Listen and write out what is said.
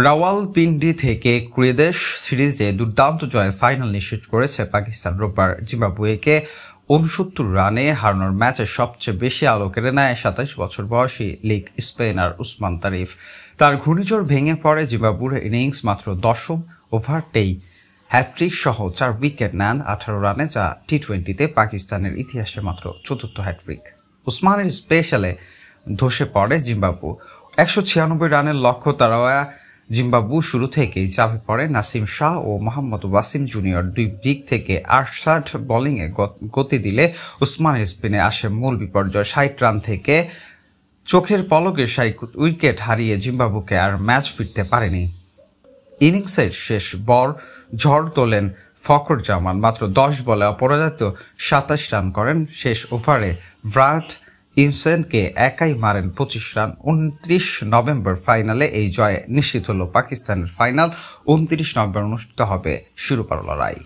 রাওয়ালপিন্ডি থেকে ক্রিকেট সিরিজে দুর্দান্ত জয়ে ফাইনাল নিশ্চিত করেছে পাকিস্তান। রোববার জিম্বাবুয়েকে ৬৯ রানে হারানোর ম্যাচে সবচেয়ে বেশি আলো কেড়ে নেয় ২৭ বছর বয়সী লেগ স্পিনার উসমান তারিফ। তার ঘূর্ণিঝড় ভেঙে পড়ে জিম্বাবুয়ের ইনিংস মাত্র ১০ম ওভারতেই হ্যাট্রিক সহ ৪ উইকেট নেন ১৮ রানে, যা টি-20-তে পাকিস্তানের ইতিহাসে মাত্র চতুর্থ হ্যাট্রিক। উসমানের স্পেশালে ধসে পড়ে জিম্বাবু। ১৯৬ রানের লক্ষ্য তাড়ায়া জিম্বাবু শুরু থেকেই চাপে পড়ে নাসিম শাহ ও মোহাম্মদ ওয়াসিম জুনিয়র। দুই দিক থেকে ৬৮ বোলিংয়ে গতি দিলে উসমানের স্পিনে আসে মূল বিপর্যয়। ৬০ রান থেকে চোখের পলকে ৬০ উইকেট হারিয়ে জিম্বাবুকে আর ম্যাচ ফিরতে পারেনি। ইনিংসের শেষ ঝড় তোলেন ফখর জামান। মাত্র ১০ বলে অপরাজিত ২৭ রান করেন। শেষ ওভারে ব্রাট ইমসেনকে একাই মারেন ২৫ রান। ২৯ নভেম্বর ফাইনালে এই জয়ে নিশ্চিত হল পাকিস্তানের ফাইনাল। ২৯ নভেম্বর অনুষ্ঠিত হবে শিরোপার লড়াই।